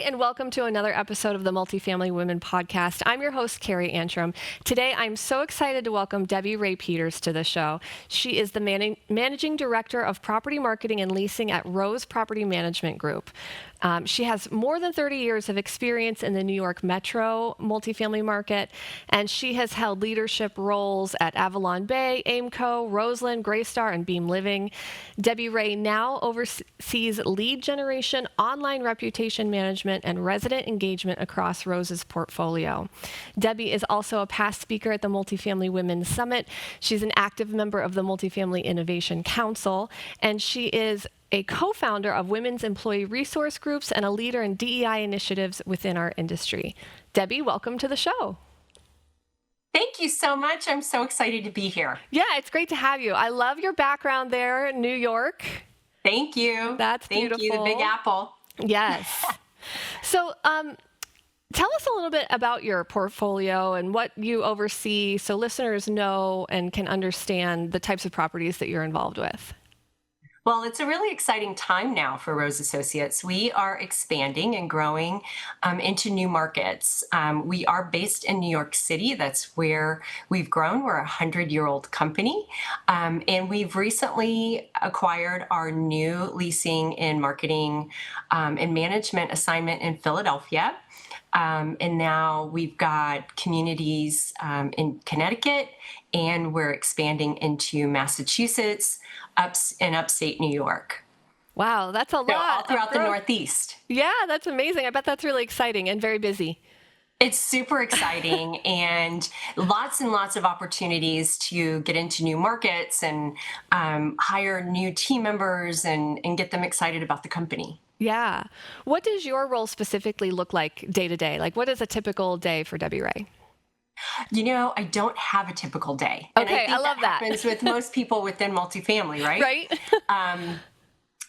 and welcome to another episode of the Multifamily Women Podcast. I'm your host, Carrie Antrim. Today, I'm so excited to welcome Debbie Rae Peters to the show. She is the Managing Director of Property Marketing and Leasing at Rose Property Management Group. She has more than 30 years of experience in the New York Metro multifamily market, and she has held leadership roles at Avalon Bay, Aimco, Roseland, Greystar, and Beam Living. Debbie Rae now oversees lead generation, online reputation management, and resident engagement across Rose's portfolio. Debbie is also a past speaker at the Multifamily Women's Summit. She's an active member of the Multifamily Innovation Council, and she is a co-founder of Women's Employee Resource Groups and a leader in DEI initiatives within our industry. Debbie, welcome to the show. Thank you so much. I'm so excited to be here. Yeah, it's great to have you. I love your background there in New York. Thank you. That's beautiful. Thank you, the Big Apple. Yes. So tell us a little bit about your portfolio and what you oversee so listeners know and can understand the types of properties that you're involved with. Well, it's a really exciting time now for Rose Associates. We are expanding and growing into new markets. We are based in New York City. That's where we've grown. We're a 100-year-old company. And we've recently acquired our new leasing and marketing and management assignment in Philadelphia. And now we've got communities in Connecticut, and we're expanding into Massachusetts, and upstate New York. Wow, that's a lot. All throughout the Northeast. Yeah, that's amazing. I bet that's really exciting and very busy. It's super exciting and lots of opportunities to get into new markets and hire new team members and get them excited about the company. Yeah. What does your role specifically look like day to day? Like, what is a typical day for Debbie Rae? You know, I don't have a typical day. Okay, I love that. Happens with most people within multifamily, right? Right.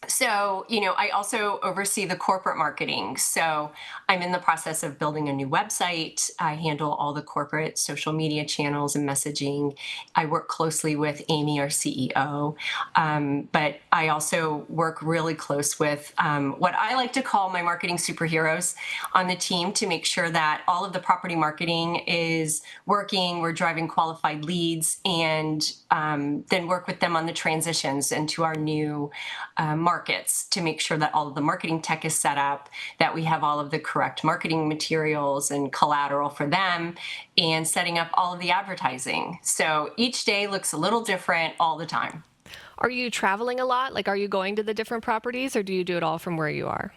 So, I also oversee the corporate marketing. So I'm in the process of building a new website. I handle all the corporate social media channels and messaging. I work closely with Amy, our CEO. But I also work really close with what I like to call my marketing superheroes on the team to make sure that all of the property marketing is working. We're driving qualified leads and then work with them on the transitions into our new markets to make sure that all of the marketing tech is set up, that we have all of the correct marketing materials and collateral for them, and setting up all of the advertising. So each day looks a little different all the time. Are you traveling a lot? Like, are you going to the different properties, or do you do it all from where you are?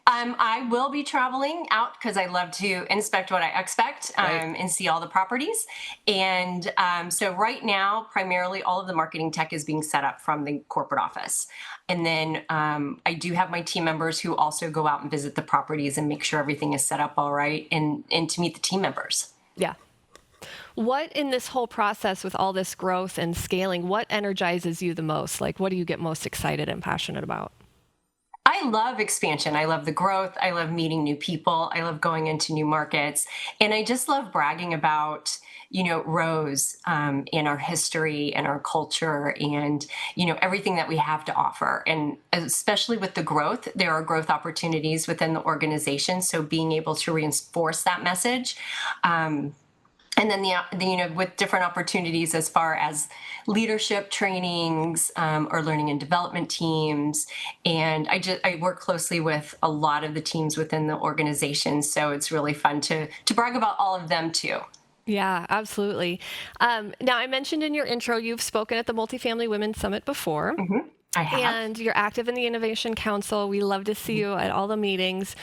I will be traveling out because I love to inspect what I expect and see all the properties. And so right now, primarily all of the marketing tech is being set up from the corporate office. And then I do have my team members who also go out and visit the properties and make sure everything is set up all right and to meet the team members. Yeah. What in this whole process with all this growth and scaling, what energizes you the most? Like, what do you get most excited and passionate about? I love expansion. I love the growth. I love meeting new people. I love going into new markets. And I just love bragging about, Rose and our history and our culture and, everything that we have to offer. And especially with the growth, there are growth opportunities within the organization. So being able to reinforce that message. And then with different opportunities as far as leadership trainings or learning and development teams. And I work closely with a lot of the teams within the organization. So it's really fun to brag about all of them too. Yeah, absolutely. Now, I mentioned in your intro, you've spoken at the Multifamily Women's Summit before. Mm-hmm. I have. And you're active in the Innovation Council. We love to see you at all the meetings.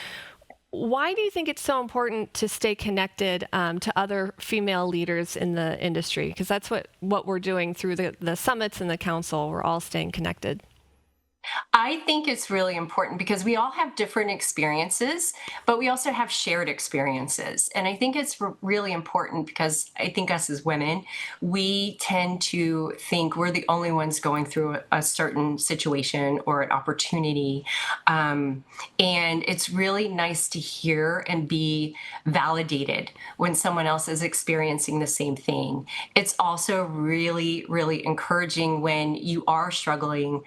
Why do you think it's so important to stay connected to other female leaders in the industry? Because that's what we're doing through the summits and the council. We're all staying connected. I think it's really important because we all have different experiences, but we also have shared experiences. And I think it's really important because I think us as women, we tend to think we're the only ones going through a certain situation or an opportunity. And it's really nice to hear and be validated when someone else is experiencing the same thing. It's also really, really encouraging when you are struggling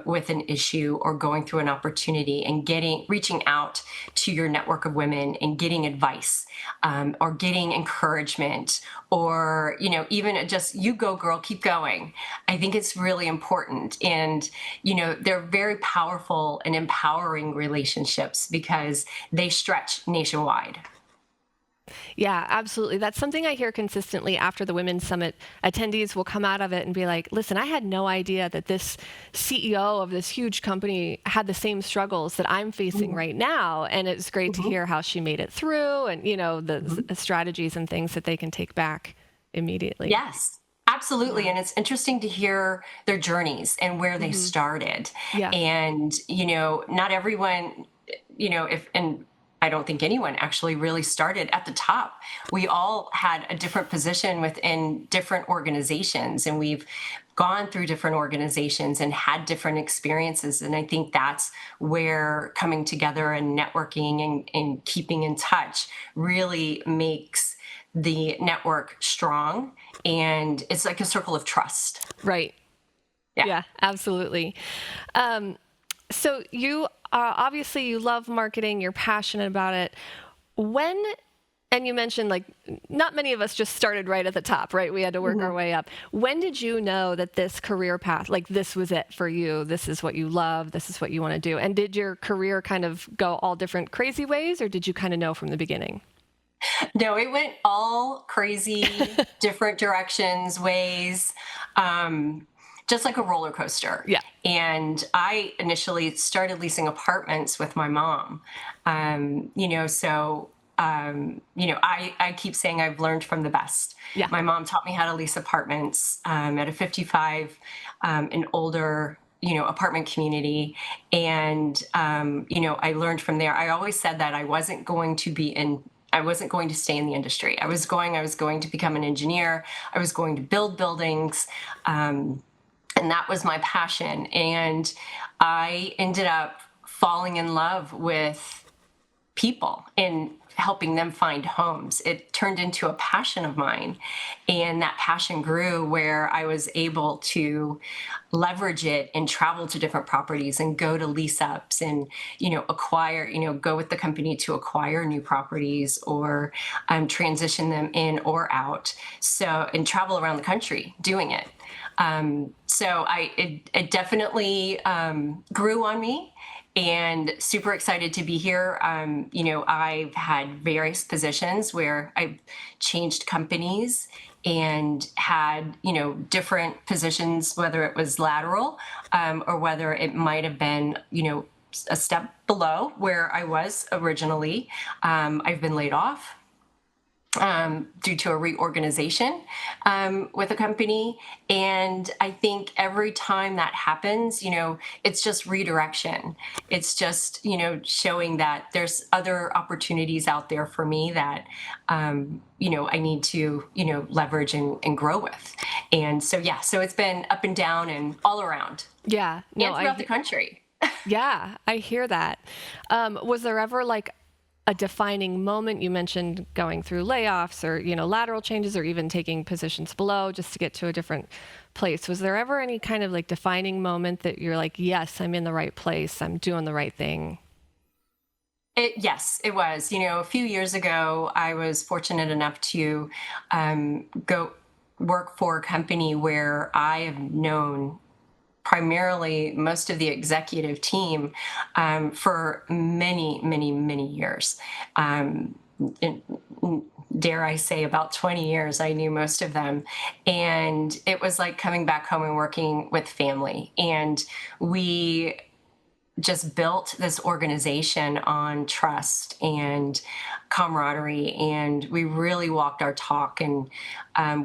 with with an issue or going through an opportunity and reaching out to your network of women and getting advice, or getting encouragement, or, even just, you go girl, keep going. I think it's really important. And, they're very powerful and empowering relationships because they stretch nationwide. Yeah, absolutely. That's something I hear consistently after the Women's Summit. Attendees will come out of it and be like, listen, I had no idea that this CEO of this huge company had the same struggles that I'm facing right now. And it's great to hear how she made it through and, the strategies and things that they can take back immediately. Yes. Absolutely. And it's interesting to hear their journeys and where they started. Yeah. And, not everyone, and I don't think anyone actually really started at the top. We all had a different position within different organizations, and we've gone through different organizations and had different experiences. And I think that's where coming together and networking and keeping in touch really makes the network strong, and it's like a circle of trust. Right. Yeah, absolutely. So you obviously you love marketing, you're passionate about it. And you mentioned like not many of us just started right at the top, right? We had to work our way up. When did you know that this career path, like this was it for you? This is what you love. This is what you want to do. And did your career kind of go all different crazy ways, or did you kind of know from the beginning? No, it went all crazy, different directions, ways, just like a roller coaster. Yeah. And I initially started leasing apartments with my mom. I keep saying I've learned from the best. Yeah. My mom taught me how to lease apartments at a 55 and older apartment community. And, I learned from there. I always said that I wasn't going to stay in the industry. I was going to become an engineer. I was going to build buildings. And that was my passion. And I ended up falling in love with people and helping them find homes. It turned into a passion of mine. And that passion grew where I was able to leverage it and travel to different properties and go to lease ups and, acquire, go with the company to acquire new properties or transition them in or out. And travel around the country doing it. It definitely grew on me. And super excited to be here. I've had various positions where I've changed companies and had, different positions, whether it was lateral or whether it might have been, a step below where I was originally. I've been laid off due to a reorganization with a company. And I think every time that happens, it's just redirection. It's just, showing that there's other opportunities out there for me that, I need to, leverage and grow with. And so it's been up and down and all around. Yeah. No, and throughout the country. Yeah, I hear that. Was there ever like a defining moment? You mentioned going through layoffs or, lateral changes or even taking positions below just to get to a different place. Was there ever any kind of like defining moment that you're like, yes, I'm in the right place, I'm doing the right thing? Yes, it was. A few years ago, I was fortunate enough to go work for a company where I have known primarily most of the executive team for many, many, many years. Dare I say about 20 years, I knew most of them. And it was like coming back home and working with family. And we just built this organization on trust and camaraderie, and we really walked our talk, and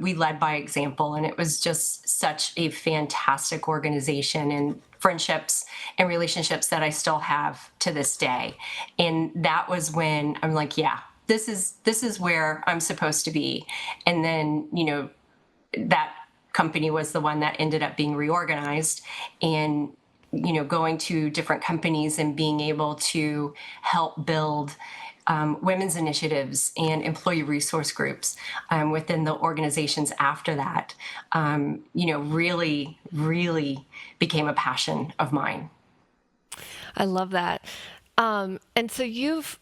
we led by example, and it was just such a fantastic organization and friendships and relationships that I still have to this day. And that was when I'm like, yeah, this is where I'm supposed to be. And then, that company was the one that ended up being reorganized, and going to different companies and being able to help build women's initiatives and employee resource groups within the organizations after that, really, really became a passion of mine. I love that. And so you've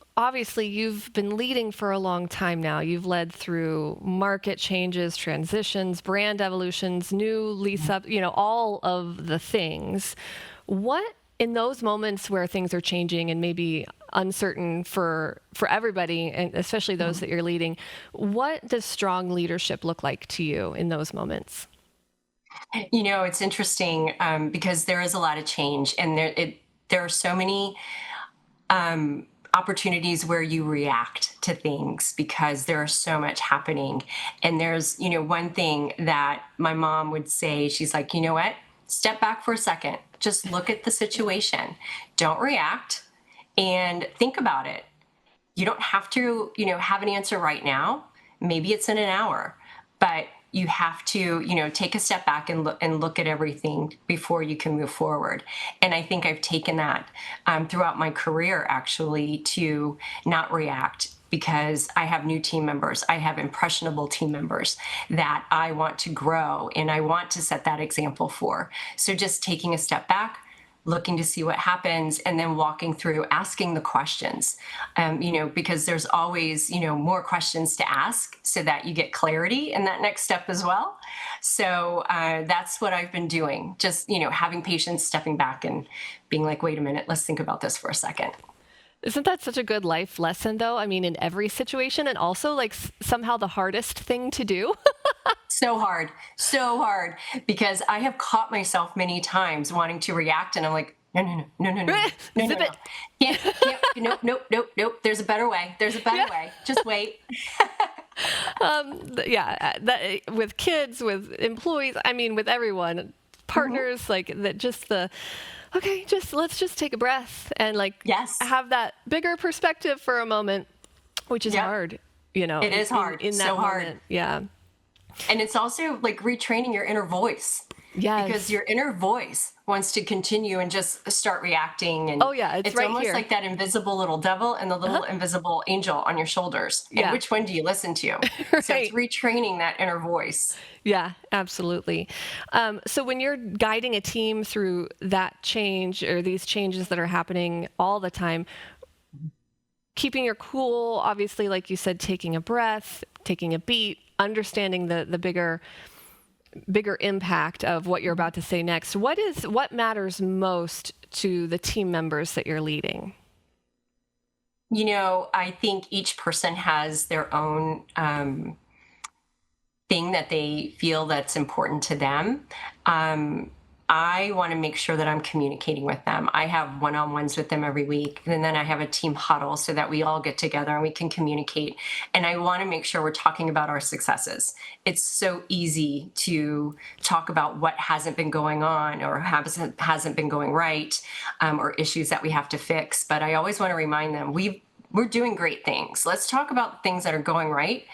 been leading for a long time now. You've led through market changes, transitions, brand evolutions, new lease up, all of the things. What in those moments where things are changing and maybe uncertain for everybody, and especially those that you're leading, what does strong leadership look like to you in those moments? It's interesting because there is a lot of change, and there are so many opportunities where you react to things because there's so much happening. And there's, one thing that my mom would say, she's like, you know what? Step back for a second. Just look at the situation. Don't react and think about it. You don't have to, have an answer right now. Maybe it's in an hour, but you have to, take a step back and look at everything before you can move forward. And I think I've taken that throughout my career, actually, to not react, because I have new team members. I have impressionable team members that I want to grow and I want to set that example for. So just taking a step back, looking to see what happens, and then walking through, asking the questions, because there's always, more questions to ask so that you get clarity in that next step as well. So that's what I've been doing. Just, having patience, stepping back and being like, wait a minute, let's think about this for a second. Isn't that such a good life lesson, though? I mean, in every situation, and also like somehow the hardest thing to do. So hard, because I have caught myself many times wanting to react, and I'm like, no, no, no, no, no, no, no, no, Zip no, it. can't, nope, nope, nope, nope. There's a better way. There's a better way. Just wait. With kids, with employees, I mean, with everyone, partners, like that, okay, let's just take a breath and like Yes. have that bigger perspective for a moment, which is Yep. hard, It is hard. in that So hard. moment. Yeah. And it's also like retraining your inner voice, Yes. because your inner voice wants to continue and just start reacting. And Oh, yeah, it's right almost here. like that invisible little devil and the little invisible angel on your shoulders. And Yeah. which one do you listen to? So Right. it's retraining that inner voice. Yeah, absolutely. So when you're guiding a team through that change or these changes that are happening all the time, keeping your cool, obviously, like you said, taking a breath, taking a beat, understanding the bigger impact of what you're about to say next. What matters most to the team members that you're leading? I think each person has their own thing that they feel that's important to them. I want to make sure that I'm communicating with them. I have one-on-ones with them every week, and then I have a team huddle so that we all get together and we can communicate. And I want to make sure we're talking about our successes. It's so easy to talk about what hasn't been going on or hasn't been going right, or issues that we have to fix. But I always want to remind them, we're doing great things. Let's talk about things that are going right,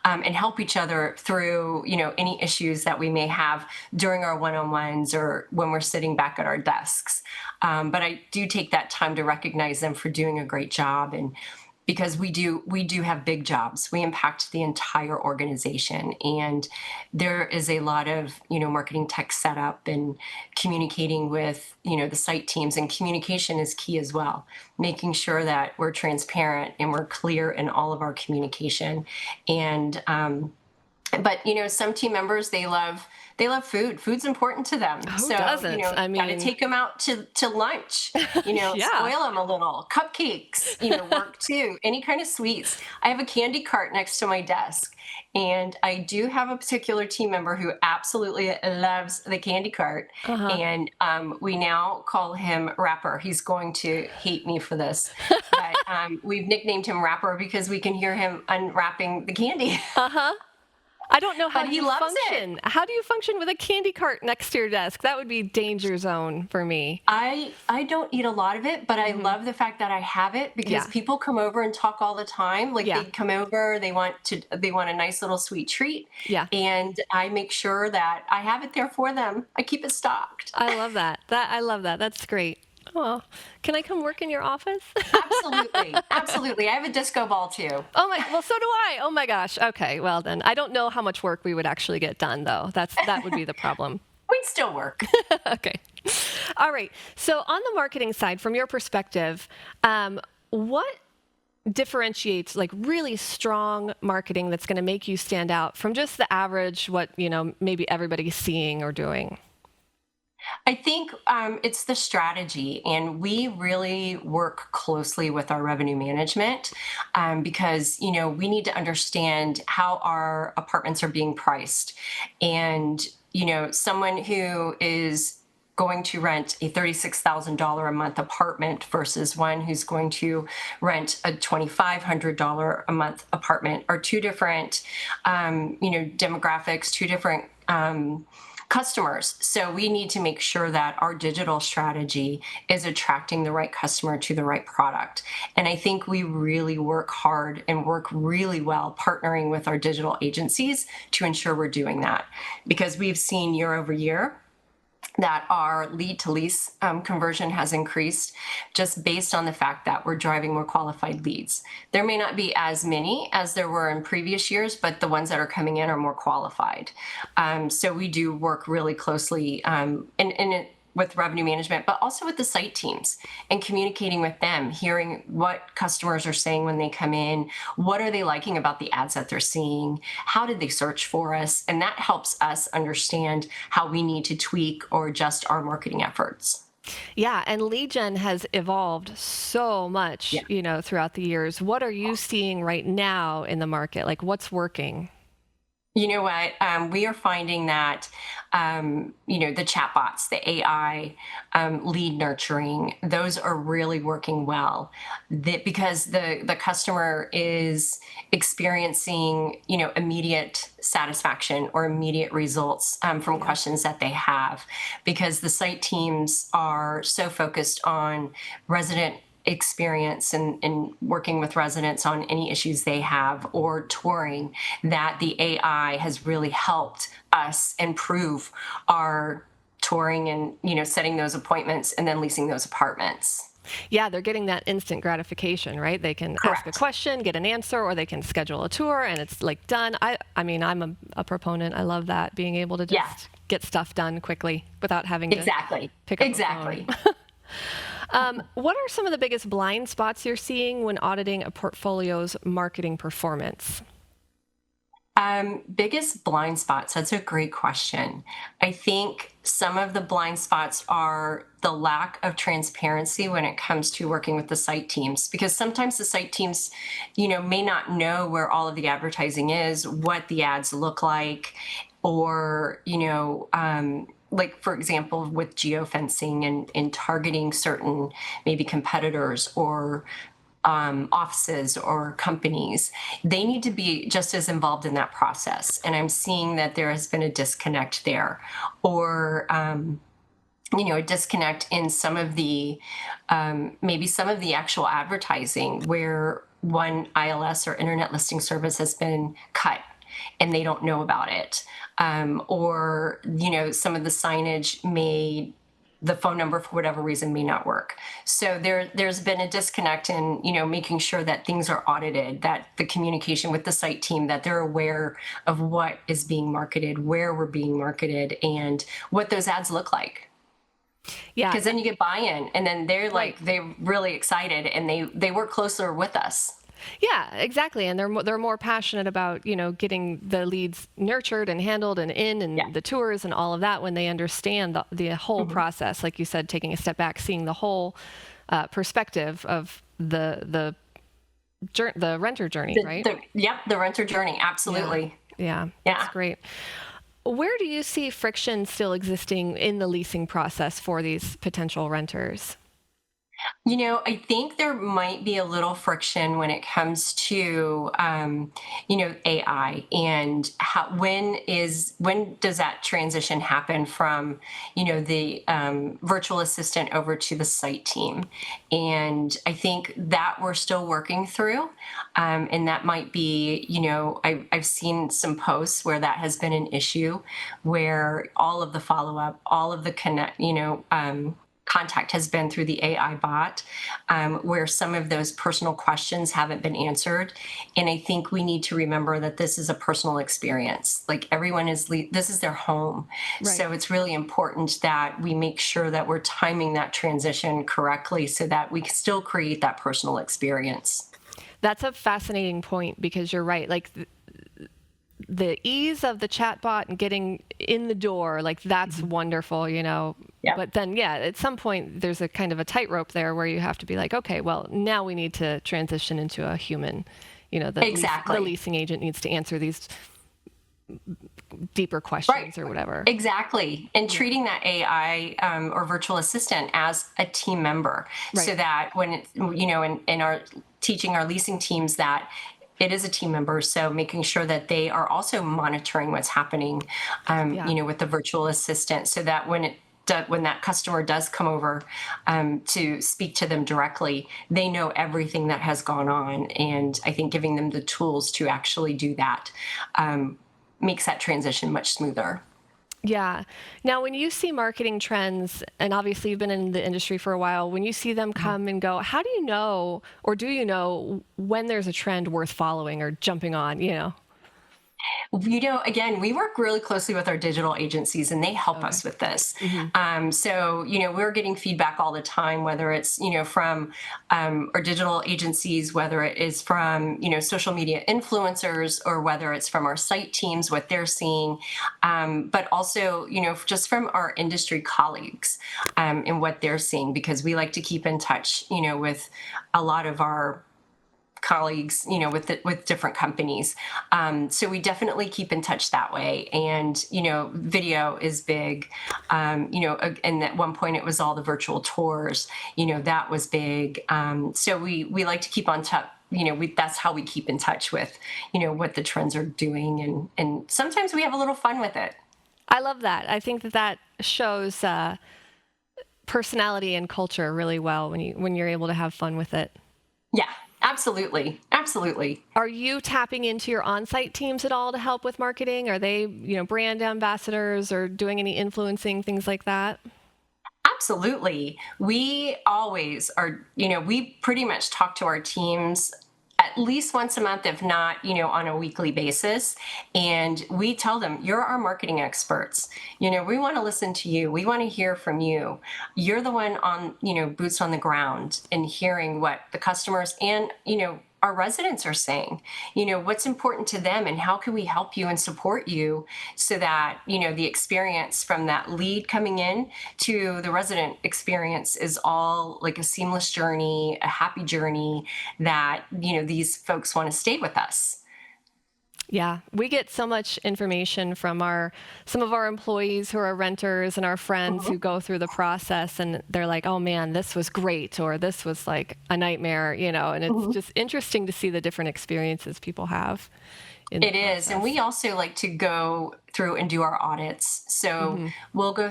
and help each other through, any issues that we may have during our one-on-ones or when we're sitting back at our desks. But I do take that time to recognize them for doing a great job, and because we do have big jobs. We impact the entire organization, and there is a lot of, marketing tech setup and communicating with, the site teams, and communication is key as well. Making sure that we're transparent and we're clear in all of our communication. And but some team members, they love food. Food's important to them. Who So doesn't? I gotta mean, take them out to lunch. Yeah. Spoil them a little. Cupcakes, work too. Any kind of sweets. I have a candy cart next to my desk, and I do have a particular team member who absolutely loves the candy cart. Uh-huh. And we now call him Rapper. He's going to hate me for this, but we've nicknamed him Rapper because we can hear him unwrapping the candy. Uh-huh. I don't know how But he you loves function. How do you function with a candy cart next to your desk? That would be danger zone for me. I don't eat a lot of it, but I love the fact that I have it, because Yeah. people come over and talk all the time. Like Yeah. they come over, they want a nice little sweet treat. Yeah. And I make sure that I have it there for them. I keep it stocked. I love that. I love that. That's great. Oh, can I come work in your office? Absolutely. Absolutely. I have a disco ball too. Oh my, well, so do I. Oh my gosh. Okay, well then, I don't know how much work we would actually get done though. That would be the problem. We'd still work. Okay. All right. So on the marketing side, from your perspective, what differentiates like really strong marketing that's going to make you stand out from just the average, what, maybe everybody's seeing or doing? I think it's the strategy, and we really work closely with our revenue management because we need to understand how our apartments are being priced, and someone who is going to rent a $36,000 a month apartment versus one who's going to rent a $2,500 a month apartment are two different, demographics, two different customers. So we need to make sure that our digital strategy is attracting the right customer to the right product. And I think we really work hard and work really well partnering with our digital agencies to ensure we're doing that, because we've seen year over year that our lead to lease conversion has increased just based on the fact that we're driving more qualified leads. There may not be as many as there were in previous years, but the ones that are coming in are more qualified. So we do work really closely with revenue management, but also with the site teams and communicating with them, hearing what customers are saying when they come in, what are they liking about the ads that they're seeing, how did they search for us, and that helps us understand how we need to tweak or adjust our marketing efforts. Yeah, and lead gen has evolved so much, Yeah. throughout the years. What are you seeing right now in the market? Like what's working? You know what? We are finding that, the chatbots, the AI lead nurturing, those are really working well. Because the customer is experiencing, immediate satisfaction or immediate results from Yeah. questions that they have. Because the site teams are so focused on resident experience and working with residents on any issues they have or touring, that the AI has really helped us improve our touring and setting those appointments and then leasing those apartments. Yeah, they're getting that instant gratification, right? They can ask a Correct. question, get an answer, or they can schedule a tour and it's like done. I mean, I'm a proponent. I love that, being able to Yeah, just get stuff done quickly without having to exactly. pick up a phone. Exactly. What are some of the biggest blind spots you're seeing when auditing a portfolio's marketing performance? Biggest blind spots. That's a great question. I think some of the blind spots are the lack of transparency when it comes to working with the site teams, because sometimes the site teams, may not know where all of the advertising is, what the ads look like, or, like for example, with geofencing and targeting certain maybe competitors or offices or companies, they need to be just as involved in that process. And I'm seeing that there has been a disconnect there, or a disconnect in some of the maybe some of the actual advertising where one ILS or internet listing service has been cut and they don't know about it, or some of the signage may, the phone number for whatever reason may not work. So there's been a disconnect in making sure that things are audited, that the communication with the site team, that they're aware of what is being marketed, where we're being marketed, and what those ads look like. Yeah, Because then you get buy-in, and then they're right. like they're really excited, and they work closer with us. Yeah, exactly. And they're more passionate about, getting the leads nurtured and handled and in Yeah. and the tours and all of that when they understand the whole Mhm. process. Like you said, taking a step back, seeing the whole perspective of the renter journey, right? The renter journey, Yeah. absolutely. Yeah, that's Yeah. great. Where do you see friction still existing in the leasing process for these potential renters? I think there might be a little friction when it comes to, AI, and when does that transition happen from, the virtual assistant over to the site team? And I think that we're still working through, and that might be, I've seen some posts where that has been an issue, where all of the follow up, all of the connect, contact has been through the AI bot, where some of those personal questions haven't been answered. And I think we need to remember that this is a personal experience. Like everyone this is their home. Right. So it's really important that we make sure that we're timing that transition correctly so that we can still create that personal experience. That's a fascinating point because you're right. Like the ease of the chatbot and getting in the door, like that's wonderful, Yeah, But then, yeah, at some point, there's a kind of a tightrope there where you have to be like, okay, well, now we need to transition into a human. The exactly. leasing agent needs to answer these deeper Right. questions or whatever. Exactly. And Yeah. treating that AI or virtual assistant as a team member Right. so that when it, in our teaching our leasing teams that it is a team member. So making sure that they are also monitoring what's happening, Yeah. with the virtual assistant so that when that customer does come over to speak to them directly, they know everything that has gone on. And I think giving them the tools to actually do that makes that transition much smoother. Yeah. Now, when you see marketing trends, and obviously you've been in the industry for a while, when you see them come and go, how do you know, or do you know when there's a trend worth following or jumping on? Again, we work really closely with our digital agencies and they help Okay. us with this. Hmm. We're getting feedback all the time, whether it's, from our digital agencies, whether it is from, social media influencers or whether it's from our site teams, what they're seeing, but also, just from our industry colleagues and what they're seeing, because we like to keep in touch, with a lot of our colleagues, with different companies. So we definitely keep in touch that way. And, video is big. And at one point it was all the virtual tours, that was big. So we like to keep on top. That's how we keep in touch with, what the trends are doing. And sometimes we have a little fun with it. I love that. I think that shows personality and culture really well when you're able to have fun with it. Yeah, absolutely. Absolutely. Are you tapping into your on-site teams at all to help with marketing? Are they, brand ambassadors or doing any influencing, things like that? Absolutely. We always are, we pretty much talk to our teams at least once a month, if not, on a weekly basis. And we tell them, you're our marketing experts. We want to listen to you. We want to hear from you. You're the one on, boots on the ground and hearing what the customers and, our residents are saying, what's important to them and how can we help you and support you so that, the experience from that lead coming in to the resident experience is all like a seamless journey, a happy journey that, these folks want to stay with us. Yeah, we get so much information from some of our employees who are renters and our friends who go through the process and they're like, "Oh man, this was great," or "This was like a nightmare," and it's Mhm. just interesting to see the different experiences people have in the It is. And we process. also like to go through and do our audits. So Hmm. we'll go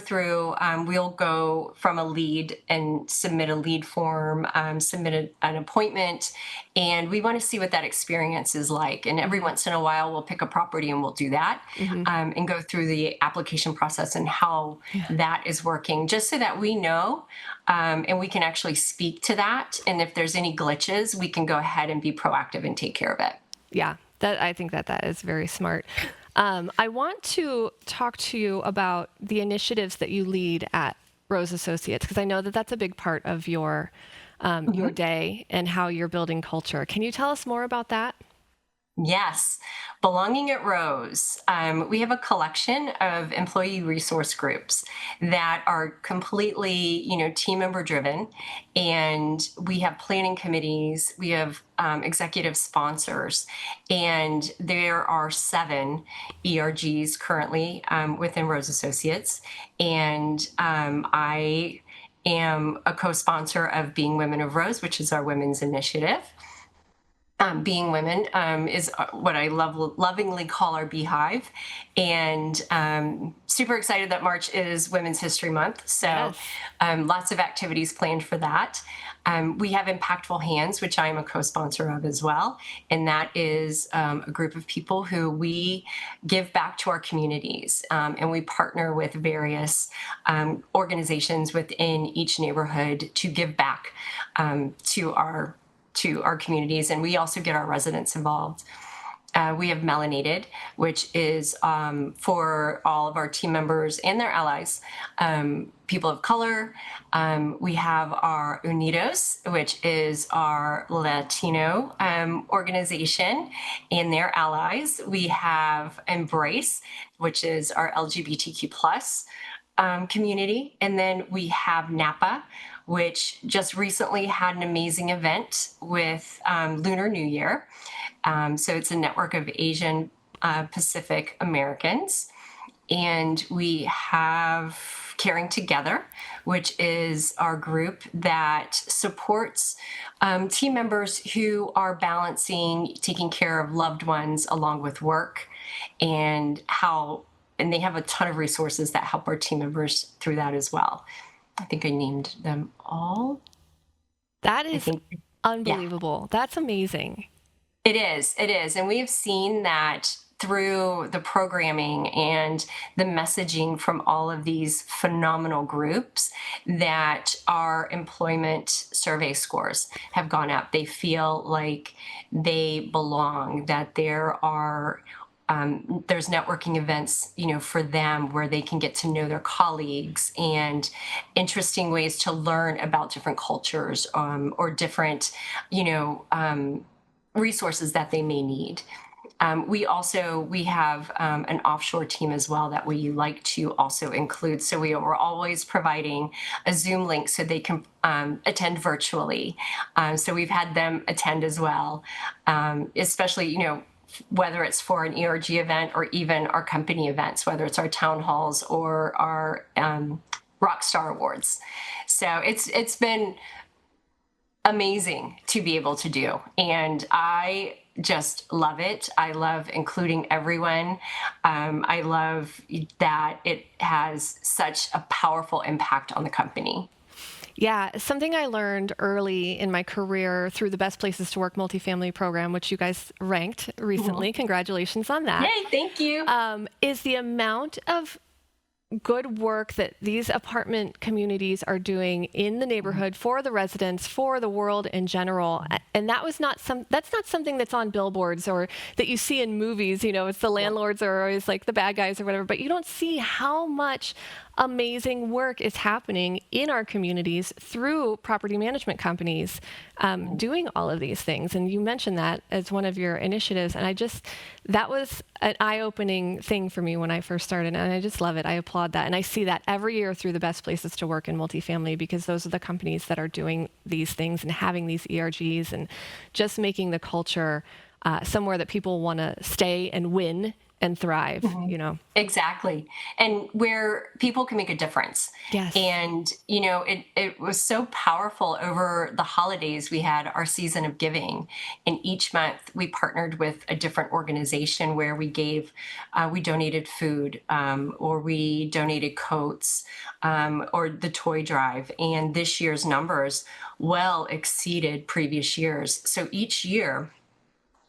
from a lead and submit a lead form, submit an appointment, and we want to see what that experience is like. And every Hmm. once in a while, we'll pick a property and we'll do that Hmm. and go through the application process and how Yeah. that is working, just so that we know and we can actually speak to that. And if there's any glitches, we can go ahead and be proactive and take care of it. Yeah, I think that is very smart. I want to talk to you about the initiatives that you lead at Rose Associates because I know that that's a big part of your day and how you're building culture. Can you tell us more about that? Yes, Belonging at Rose. We have a collection of employee resource groups that are completely, team member driven, and we have planning committees. We have executive sponsors, and there are 7 ERGs currently within Rose Associates, and I am a co-sponsor of Being Women of Rose, which is our women's initiative. Being Women is what I lovingly call our beehive. And super excited that March is Women's History Month. So Yes. lots of activities planned for that. We have Impactful Hands, which I am a co-sponsor of as well. And that is a group of people who we give back to our communities. And we partner with various organizations within each neighborhood to give back to our communities. And we also get our residents involved. We have Melanated, which is for all of our team members and their allies, people of color. We have our Unidos, which is our Latino organization and their allies. We have Embrace, which is our LGBTQ plus community. And then we have Napa, which just recently had an amazing event with Lunar New Year. So it's a network of Asian Pacific Americans. And we have Caring Together, which is our group that supports team members who are balancing taking care of loved ones along with work, and they have a ton of resources that help our team members through that as well. I think I named them all. That is unbelievable. Yeah. That's amazing. It is. And we have seen that through the programming and the messaging from all of these phenomenal groups that our employment survey scores have gone up. They feel like they belong, that there's networking events, for them where they can get to know their colleagues and interesting ways to learn about different cultures or different, resources that they may need. We have an offshore team as well that we like to also include. So we're always providing a Zoom link so they can attend virtually. So we've had them attend as well, especially, whether it's for an ERG event or even our company events, whether it's our town halls or our Rockstar Awards. So it's been amazing to be able to do. And I just love it. I love including everyone. I love that it has such a powerful impact on the company. Yeah, something I learned early in my career through the Best Places to Work multifamily program, which you guys ranked recently, congratulations on that. Yay, thank you. Is the amount of good work that these apartment communities are doing in the neighborhood for the residents, for the world in general. And that's not something that's on billboards or that you see in movies. It's the landlords are always like the bad guys or whatever, but you don't see how much amazing work is happening in our communities through property management companies doing all of these things. And you mentioned that as one of your initiatives. And that was an eye-opening thing for me when I first started. And I just love it. I applaud that. And I see that every year through the Best Places to Work in multifamily, because those are the companies that are doing these things and having these ERGs and just making the culture somewhere that people want to stay and win and thrive, Exactly. And where people can make a difference. Yes. And, it was so powerful over the holidays. We had our season of giving, and each month we partnered with a different organization where we donated food, or we donated coats, or the toy drive. And this year's numbers well exceeded previous years. So each year,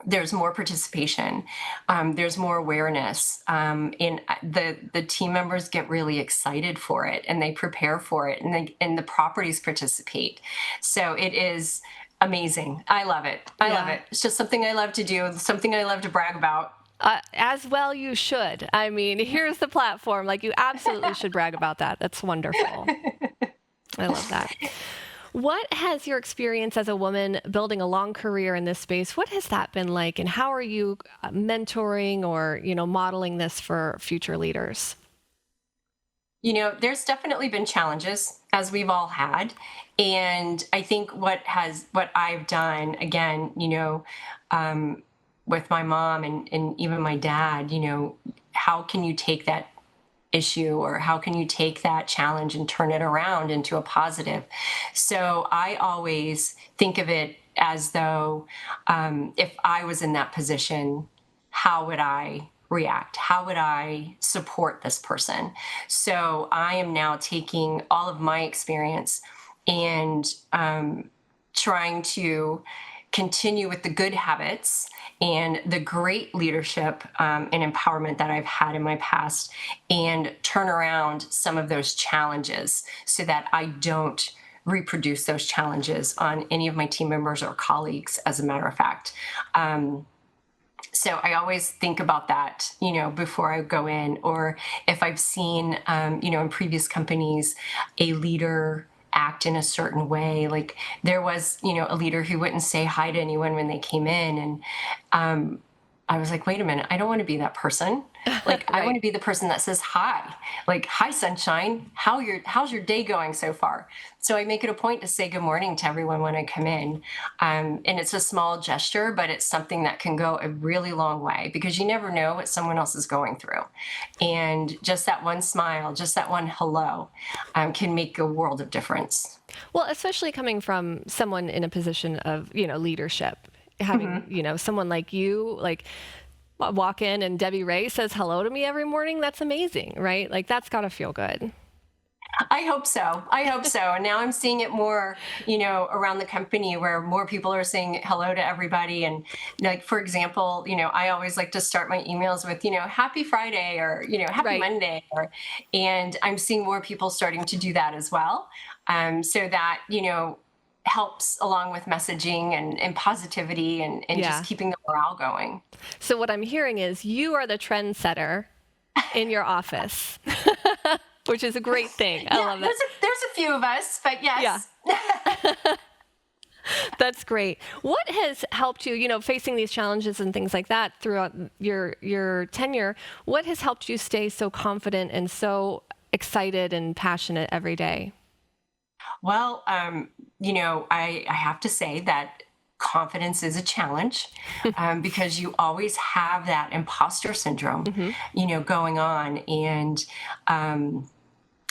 there's more participation, there's more awareness, and the team members get really excited for it, and they prepare for it, and the properties participate. So it is amazing. I love it. I love it. It's just something I love to do, something I love to brag about. As well you should. I mean, here's the platform. Like, you absolutely should brag about that. That's wonderful. I love that. What has your experience as a woman building a long career in this space, what has that been like? And how are you mentoring or, modeling this for future leaders? There's definitely been challenges, as we've all had. And I think what I've done, again, with my mom and even my dad, how can you take that issue, or how can you take that challenge and turn it around into a positive? So I always think of it as though if I was in that position, how would I react? How would I support this person? So I am now taking all of my experience and trying to continue with the good habits and the great leadership and empowerment that I've had in my past, and turn around some of those challenges so that I don't reproduce those challenges on any of my team members or colleagues, as a matter of fact. So I always think about that, before I go in, or if I've seen, in previous companies, a leader act in a certain way. Like there was, a leader who wouldn't say hi to anyone when they came in. And I was like, wait a minute, I don't want to be that person. Like, I want to be the person that says hi, like, hi, sunshine, how's your day going so far? So I make it a point to say good morning to everyone when I come in. And it's a small gesture, but it's something that can go a really long way, because you never know what someone else is going through. And just that one smile, just that one hello, can make a world of difference. Well, especially coming from someone in a position of, leadership, having, someone like you, like, walk in and Debbie Rae says hello to me every morning. That's amazing, right? Like, that's got to feel good. I hope so. And now I'm seeing it more, around the company, where more people are saying hello to everybody. And like, for example, I always like to start my emails with, happy Friday, or, happy Right. Monday. And I'm seeing more people starting to do that as well. So that, helps along with messaging and positivity and Yeah. just keeping the morale going. So what I'm hearing is you are the trendsetter in your office, which is a great thing. I love that. There's a few of us, but yes. Yeah. That's great. What has helped you, facing these challenges and things like that throughout your tenure, what has helped you stay so confident and so excited and passionate every day? Well, I have to say that confidence is a challenge, because you always have that imposter syndrome, going on. And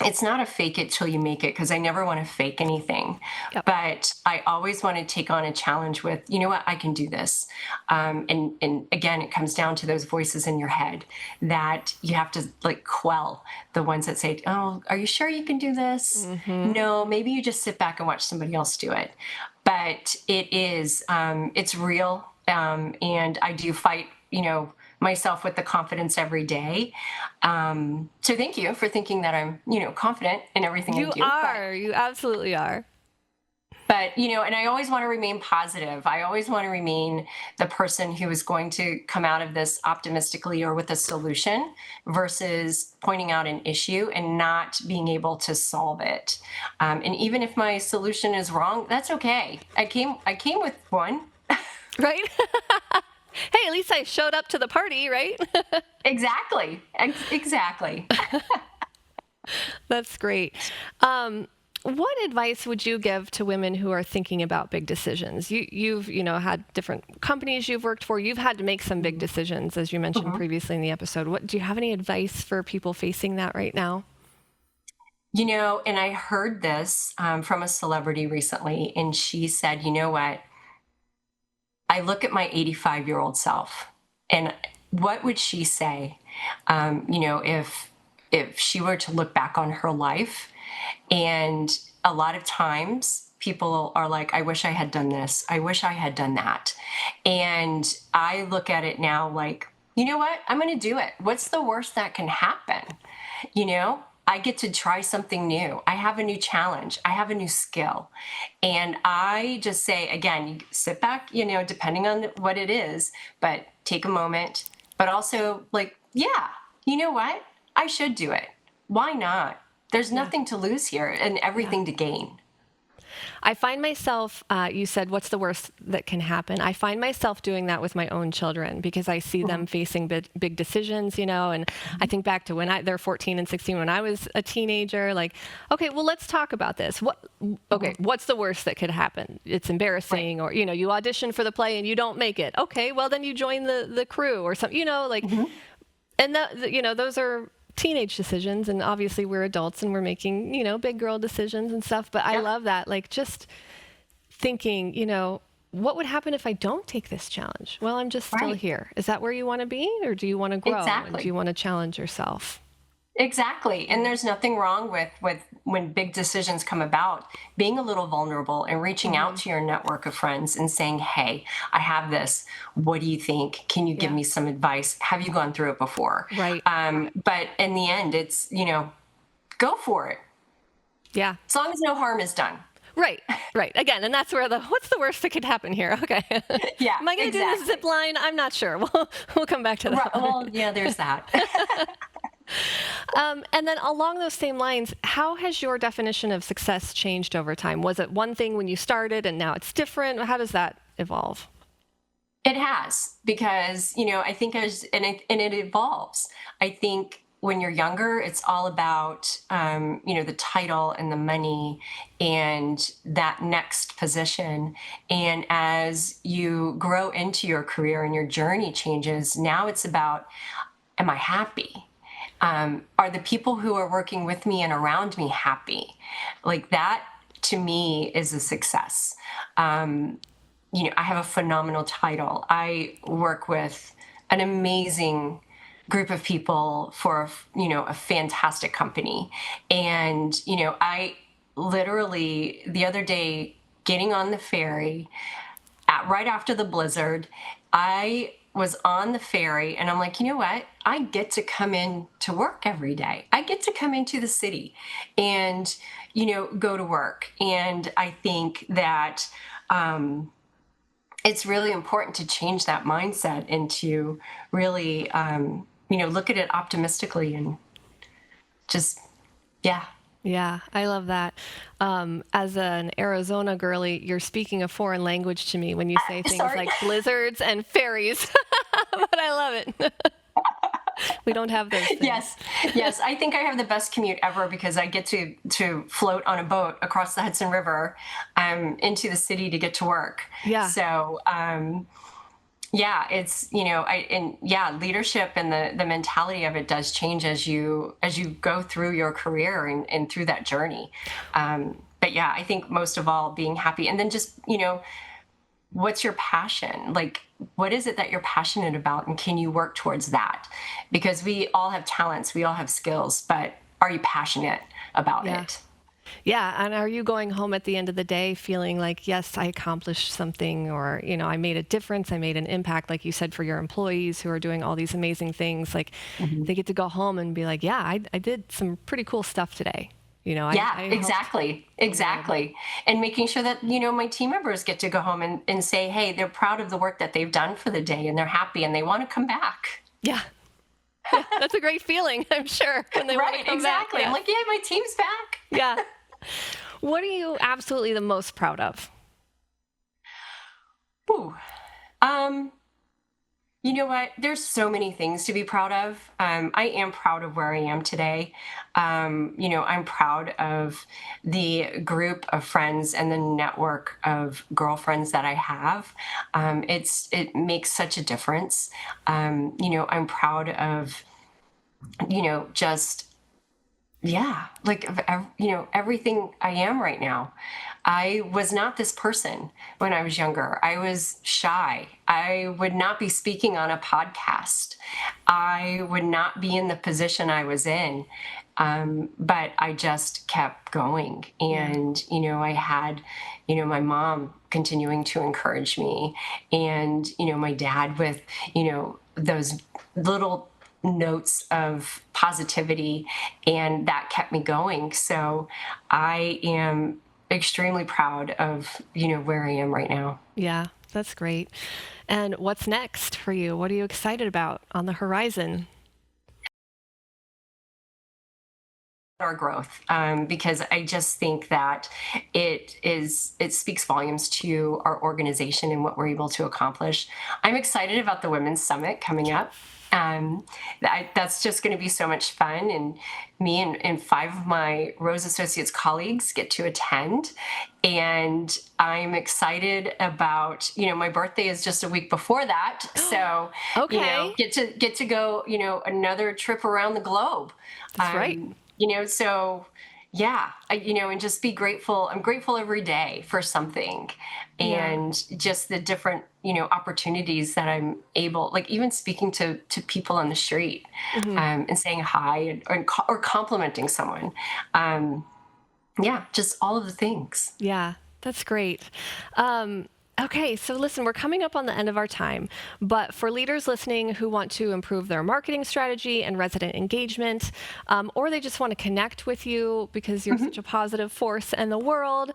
it's not a fake it till you make it, because I never want to fake anything. Yep. But I always want to take on a challenge with, what, I can do this. And again, it comes down to those voices in your head that you have to like quell, the ones that say, oh, are you sure you can do this? No, maybe you just sit back and watch somebody else do it. But it is, it's real. And I do fight, myself with the confidence every day. So thank you for thinking that I'm, confident in everything I do. You absolutely are. But, and I always want to remain positive. I always want to remain the person who is going to come out of this optimistically or with a solution, versus pointing out an issue and not being able to solve it. And even if my solution is wrong, that's okay. I came with one. Right? Hey, at least I showed up to the party, right? Exactly. That's great. What advice would you give to women who are thinking about big decisions? You've had different companies you've worked for. You've had to make some big decisions, as you mentioned previously in the episode. Do you have any advice for people facing that right now? And I heard this from a celebrity recently, and she said, you know what? I look at my 85-year-old self, and what would she say, if she were to look back on her life? And a lot of times people are like, I wish I had done this. I wish I had done that. And I look at it now like, you know what? I'm going to do it. What's the worst that can happen? I get to try something new. I have a new challenge. I have a new skill. And I just say, again, you sit back, depending on what it is, but take a moment, but also like, yeah, you know what? I should do it. Why not? There's nothing to lose here and everything to gain. I find myself, you said, what's the worst that can happen? I find myself doing that with my own children, because I see them facing big decisions, and I think back to when they're 14 and 16, when I was a teenager, like, okay, well, let's talk about this. What's the worst that could happen? It's embarrassing, or, you audition for the play and you don't make it. Okay, well, then you join the crew or something, and that, those are teenage decisions, and obviously we're adults and we're making, big girl decisions and stuff. But I love that, like, just thinking, what would happen if I don't take this challenge? Well, I'm just still here. Is that where you want to be, or do you want to grow? Exactly. And do you want to challenge yourself? Exactly. And there's nothing wrong with when big decisions come about, being a little vulnerable and reaching out Hmm. to your network of friends and saying, "Hey, I have this. What do you think? Can you give Yeah. me some advice? Have you gone through it before?" Right. But in the end, it's, go for it. Yeah. As long as no harm is done. Right. Right. Again, and that's where what's the worst that could happen here? Okay. Yeah, Am I going to do this zip exactly. line? I'm not sure. We'll come back to Right. that one. Well, yeah, there's that. And then along those same lines, how has your definition of success changed over time? Was it one thing when you started and now it's different? How does that evolve? It has, because, I think and it evolves. I think when you're younger, it's all about, the title and the money and that next position. And as you grow into your career and your journey changes, now it's about, am I happy? Are the people who are working with me and around me happy? Like that to me is a success. I have a phenomenal title. I work with an amazing group of people for, a fantastic company. And, I literally the other day getting on the ferry right after the blizzard, I was on the ferry and I'm like, you know what? I get to come in to work every day. I get to come into the city and, go to work. And I think that, it's really important to change that mindset and to really, look at it optimistically and just, yeah. Yeah, I love that. As an Arizona girly, you're speaking a foreign language to me when you say things Sorry. like blizzards and ferries, but I love it. We don't have those things. Yes, yes. I think I have the best commute ever because I get to float on a boat across the Hudson River, into the city to get to work. Yeah, So, yeah, it's, leadership and the mentality of it does change as you go through your career and through that journey. But yeah, I think most of all being happy, and then just, what's your passion? Like, what is it that you're passionate about? And can you work towards that? Because we all have talents, we all have skills, but are you passionate about yeah. it? Yeah, and are you going home at the end of the day feeling like, yes, I accomplished something, or, I made a difference, I made an impact, like you said, for your employees who are doing all these amazing things. Like Mhm. they get to go home and be like, yeah, I did some pretty cool stuff today. Yeah, I helped exactly. the world. Exactly. And making sure that, my team members get to go home and say, hey, they're proud of the work that they've done for the day and they're happy and they want to come back. Yeah, yeah, that's a great feeling, I'm sure, when they want to Right, come back. exactly. I'm Yes. like, yeah, my team's back. Yeah. What are you absolutely the most proud of? Ooh. Um, You know what? There's so many things to be proud of. I am proud of where I am today. I'm proud of the group of friends and the network of girlfriends that I have. It makes such a difference. I'm proud of, just, yeah, like everything I am right now. I was not this person when I was younger. I was shy. I would not be speaking on a podcast. I would not be in the position I was in. But I just kept going. Yeah. And, I had, my mom continuing to encourage me, and, my dad with, those little notes of positivity, and that kept me going. So I am extremely proud of, where I am right now. Yeah, that's great. And what's next for you? What are you excited about on the horizon? Our growth, because I just think that it speaks volumes to our organization and what we're able to accomplish. I'm excited about the Women's Summit coming up. That's just going to be so much fun, and me and five of my Rose Associates colleagues get to attend. And I'm excited about, my birthday is just a week before that, so Okay, get to go, another trip around the globe. that's right. So Yeah, and just be grateful. I'm grateful every day for something, Yeah. and just the different, opportunities that I'm able, like even speaking to people on the street, Hmm. and saying hi, or complimenting someone. Um, yeah, just all of the things. Yeah, that's great. Um, okay, so listen, we're coming up on the end of our time, but for leaders listening who want to improve their marketing strategy and resident engagement, or they just want to connect with you because you're such a positive force in the world,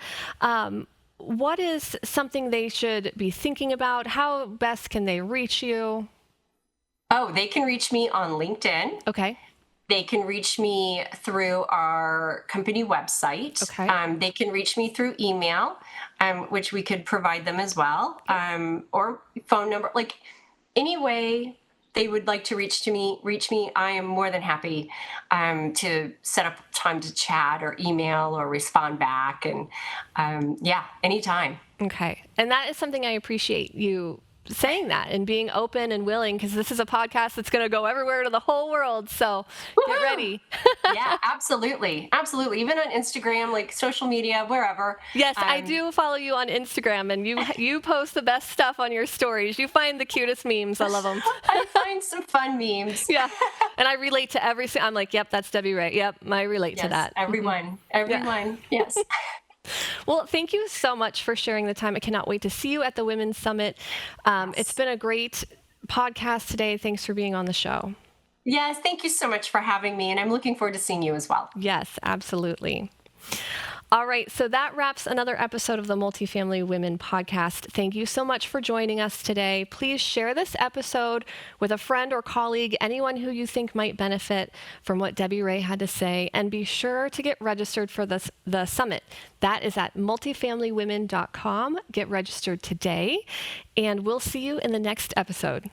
what is something they should be thinking about? How best can they reach you? Oh, they can reach me on LinkedIn. Okay. They can reach me through our company website. Okay. They can reach me through email, which we could provide them as well, Okay. or phone number. Like any way they would like to reach me. I am more than happy to set up time to chat or email or respond back. And yeah, anytime. Okay. And that is something I appreciate you saying that and being open and willing because this is a podcast that's going to go everywhere to the whole world. So get Woohoo! ready. Yeah, absolutely, absolutely. Even on Instagram, like social media, wherever. Yes, I Um, do follow you on Instagram and you post the best stuff on your stories. You find the cutest memes. I love them. I find some fun memes. Yeah. And I relate to I'm like, yep, that's Debbie Rae. Yep, I relate to Yes, that. everyone, Yeah. everyone. Yes. Well, thank you so much for sharing the time. I cannot wait to see you at the Women's Summit. It's Yes. been a great podcast today. Thanks for being on the show. Yes, thank you so much for having me, and I'm looking forward to seeing you as well. Yes, absolutely. All right, so that wraps another episode of the Multifamily Women podcast. Thank you so much for joining us today. Please share this episode with a friend or colleague, anyone who you think might benefit from what Debbie Rae had to say, and be sure to get registered for the summit. That is at multifamilywomen.com. Get registered today, and we'll see you in the next episode.